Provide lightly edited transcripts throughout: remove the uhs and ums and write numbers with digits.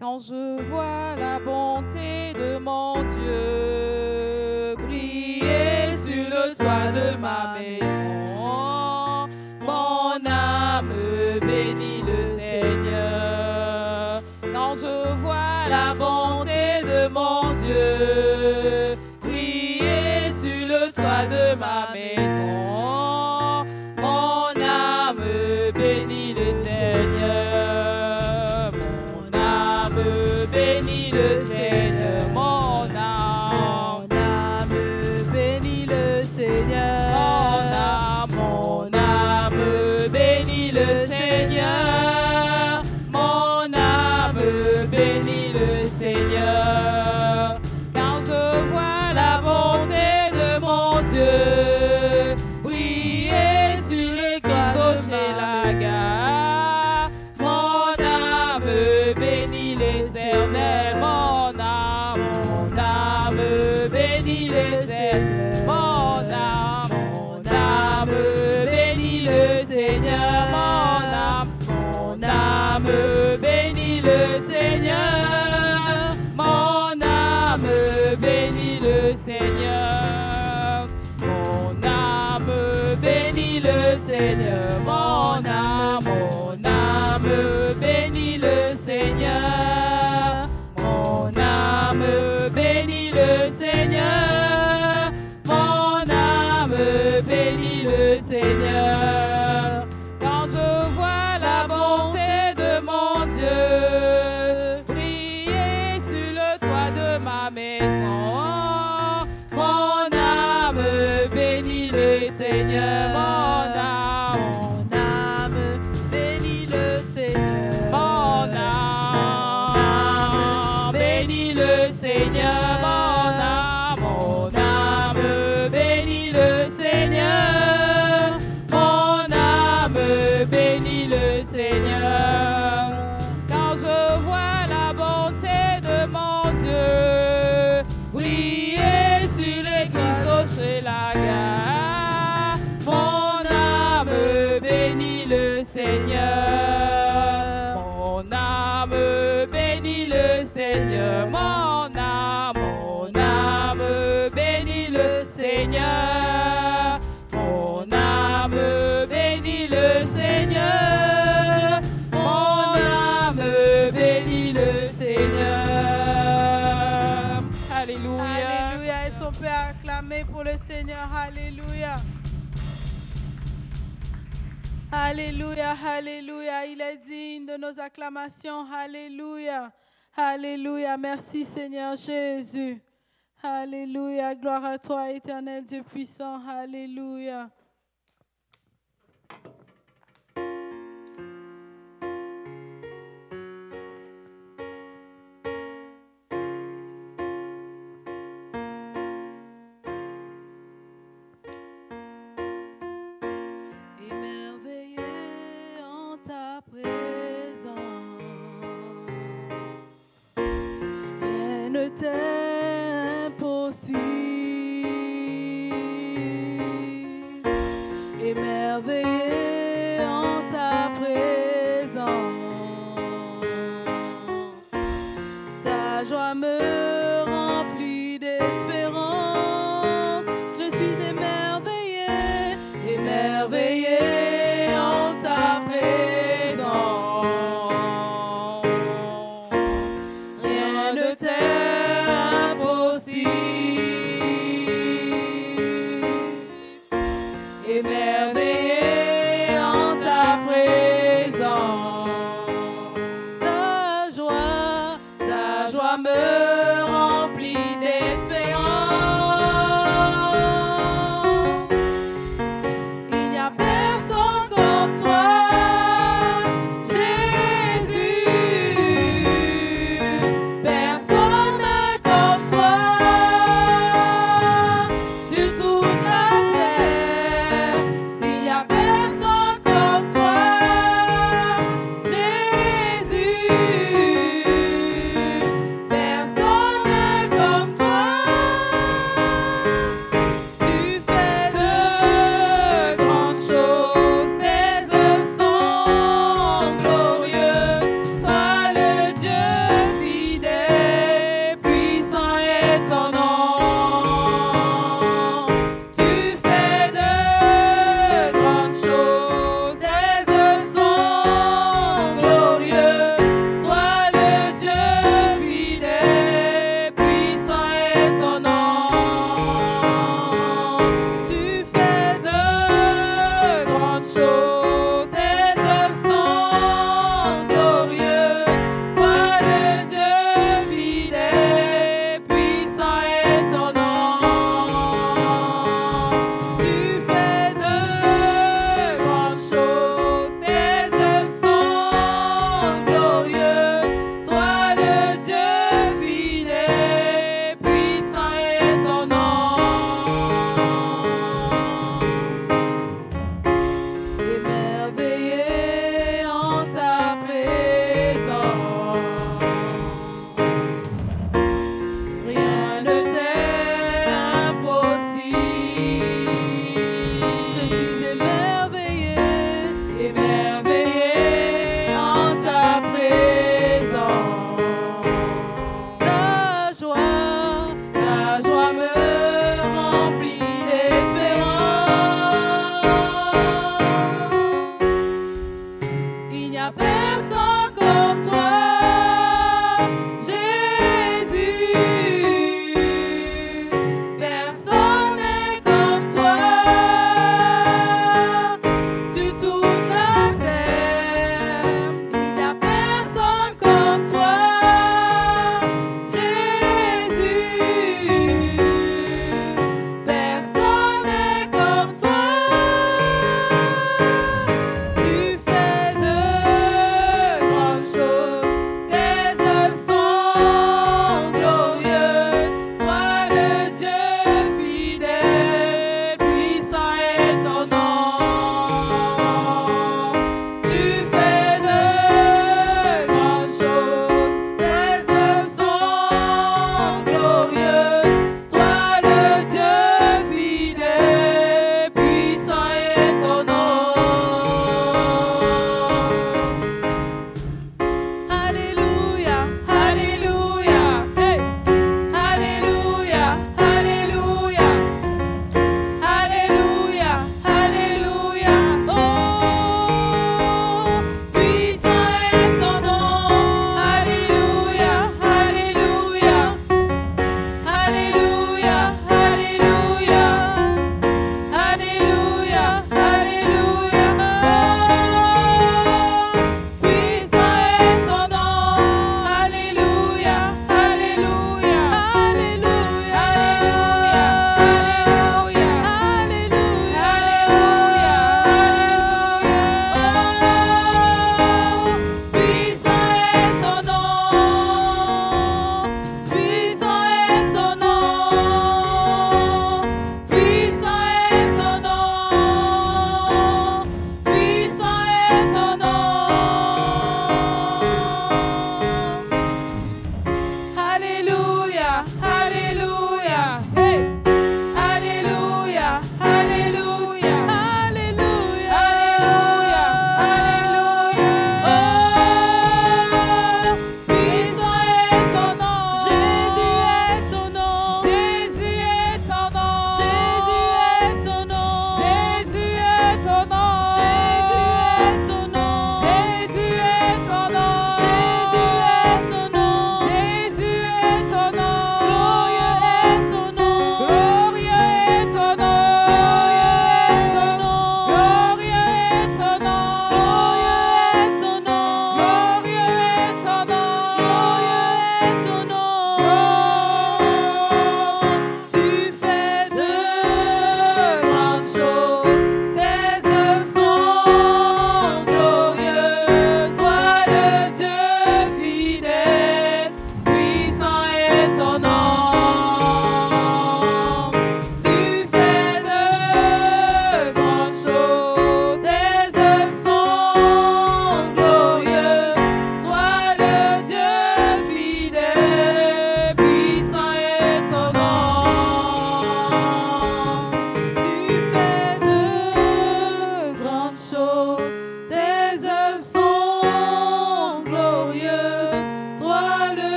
Quand je vois la bonté de mon Dieu briller sur le toit de ma maison, mon âme bénit le Seigneur. Quand je vois la bonté de mon Dieu briller sur le toit de ma maison, mon âme bénit le Seigneur. Mon âme bénit le Seigneur. Mon âme bénit le Seigneur. Mon âme bénit le Seigneur. Mon âme bénit le Seigneur. Quand je vois la bonté de mon Dieu briller sur l'église chez la gare, mon âme bénit l'Éternel. Mon âme bénit l'Éternel. Mon âme bénit le Seigneur. Mon âme bénit le Seigneur. Mon âme bénit le Seigneur. Mon âme bénit le Seigneur. Mon âme bénit le Seigneur. Mon âme bénit le Seigneur. Mon âme bénit le Seigneur. Quand je vois la bonté de mon Dieu briller sur le toit de ma maison, mon âme bénit le Seigneur. Mon âme bénit le Seigneur. mon âme bénit le Seigneur. Mon âme bénit le Seigneur. Mon âme bénit le Seigneur. Quand je vois la bonté de mon Dieu briller sur l'église chez la gare, mon âme bénit le Seigneur. Mon âme bénit le Seigneur. Mon âme bénit le Seigneur. Mon âme bénit le Seigneur. Mon âme bénit le Seigneur. Alléluia. Alléluia. Est-ce qu'on peut acclamer pour le Seigneur? Alléluia. Alléluia, alléluia. Il est digne de nos acclamations. Alléluia. Alléluia. Merci Seigneur Jésus. Alléluia. Gloire à toi, éternel Dieu puissant. Alléluia. Émerveillé en ta présence, rien ne t'est impossible. Émerveillé en ta présence, ta joie me remplit d'espérance. Je suis émerveillé, émerveillé en ta présence. Rien ne t'est impossible. Émerveillé en ta présence. Ta joie me remplit d'espérance. Il n'y a personne comme toi, Jésus. Personne n'est comme toi sur toute la terre. Il n'y a personne comme toi, Jésus. Personne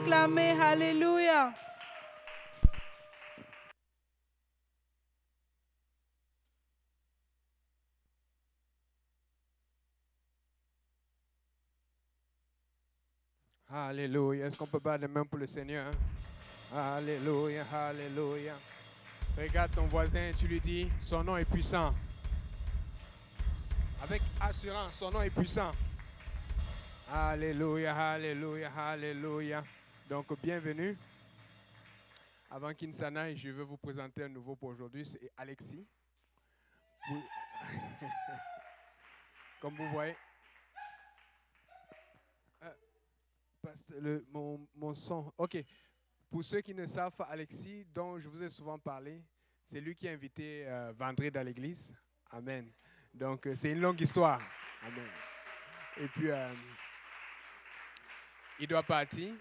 acclamer. Alléluia. Alléluia. Est-ce qu'on peut battre les mains pour le Seigneur? Alléluia, alléluia. Regarde ton voisin et tu lui dis, son nom est puissant. Avec assurance, son nom est puissant. Alléluia, alléluia, alléluia. Donc, bienvenue. Avant qu'il ne s'en aille, je veux vous présenter un nouveau pour aujourd'hui. C'est Alexis. Comme vous voyez, mon son. OK. Pour ceux qui ne savent pas, Alexis, dont je vous ai souvent parlé, c'est lui qui a invité Vendredi à l'église. Amen. Donc, c'est une longue histoire. Amen. Et puis, il doit partir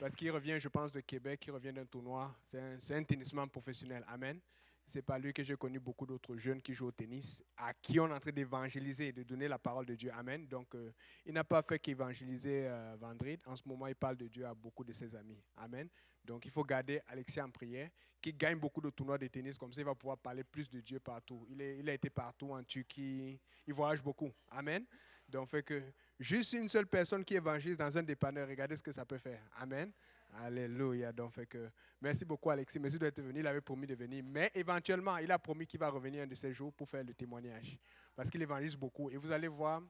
parce qu'il revient, je pense, de Québec, il revient d'un tournoi. C'est un tennisman professionnel. Amen. C'est par lui que j'ai connu beaucoup d'autres jeunes qui jouent au tennis, à qui on est en train d'évangéliser et de donner la parole de Dieu. Amen. Donc, il n'a pas fait qu'évangéliser Vendredi. En ce moment, il parle de Dieu à beaucoup de ses amis. Amen. Donc, il faut garder Alexis en prière, qui gagne beaucoup de tournois de tennis. Comme ça, il va pouvoir parler plus de Dieu partout. Il a été partout en Turquie. Il voyage beaucoup. Amen. Donc, fait que juste une seule personne qui évangélise dans un dépanneur, regardez ce que ça peut faire. Amen. Alléluia. Donc, fait que merci beaucoup, Alexis. Merci d'être venu. Il avait promis de venir. Mais éventuellement, il a promis qu'il va revenir un de ces jours pour faire le témoignage. Parce qu'il évangélise beaucoup. Et vous allez voir,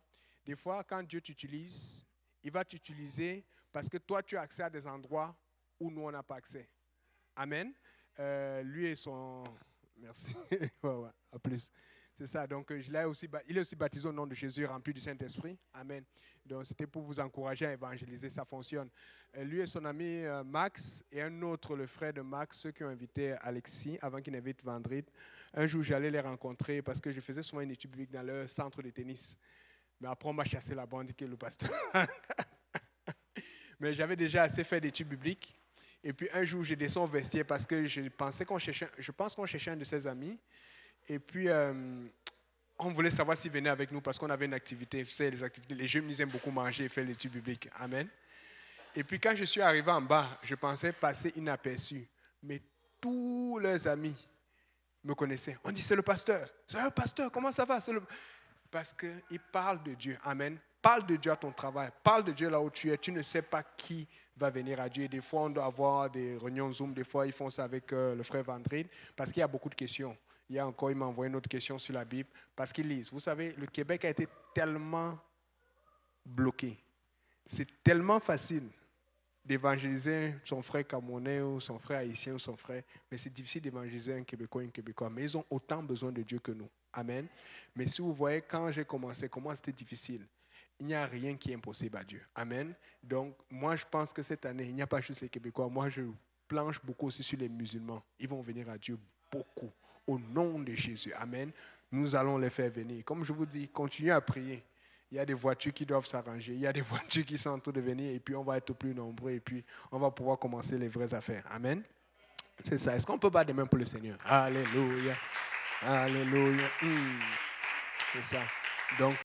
des fois, quand Dieu t'utilise, il va t'utiliser parce que toi, tu as accès à des endroits où nous, on n'a pas accès. Amen. Lui et son... Merci. Ouais, à plus. C'est ça. Donc, il est aussi baptisé au nom de Jésus, rempli du Saint-Esprit. Amen. Donc, c'était pour vous encourager à évangéliser. Ça fonctionne. Lui et son ami Max et un autre, le frère de Max, ceux qui ont invité Alexis avant qu'il n'invite Vendredi. Un jour, j'allais les rencontrer parce que je faisais souvent une étude biblique dans leur centre de tennis. Mais après, on m'a chassé la bande qui est le pasteur. Mais j'avais déjà assez fait d'études bibliques. Et puis, un jour, je descends au vestiaire parce que je pense qu'on cherchait un de ses amis. Et puis, on voulait savoir s'il venait avec nous parce qu'on avait une activité. Vous savez, les jeunes, ils aiment beaucoup manger et faire l'étude biblique. Amen. Et puis, quand je suis arrivé en bas, je pensais passer inaperçu. Mais tous leurs amis me connaissaient. On dit, c'est le pasteur. C'est un pasteur, comment ça va? Parce qu'il parle de Dieu. Amen. Parle de Dieu à ton travail. Parle de Dieu là où tu es. Tu ne sais pas qui va venir à Dieu. Et des fois, on doit avoir des réunions Zoom. Des fois, ils font ça avec le frère Vendredi parce qu'il y a beaucoup de questions. Il m'a envoyé une autre question sur la Bible parce qu'ils lisent. Vous savez, le Québec a été tellement bloqué. C'est tellement facile d'évangéliser son frère camerounais ou son frère haïtien ou son frère, mais c'est difficile d'évangéliser un Québécois ou une Québécoise. Mais ils ont autant besoin de Dieu que nous. Amen. Mais si vous voyez, quand j'ai commencé, comment c'était difficile, il n'y a rien qui est impossible à Dieu. Amen. Donc, moi, je pense que cette année, il n'y a pas juste les Québécois. Moi, je planche beaucoup aussi sur les musulmans. Ils vont venir à Dieu beaucoup. Au nom de Jésus. Amen. Nous allons les faire venir. Comme je vous dis, continuez à prier. Il y a des voitures qui doivent s'arranger. Il y a des voitures qui sont en train de venir. Et puis, on va être plus nombreux. Et puis, on va pouvoir commencer les vraies affaires. Amen. C'est ça. Est-ce qu'on peut battre des mains pour le Seigneur? Alléluia. Alléluia. C'est ça. Donc,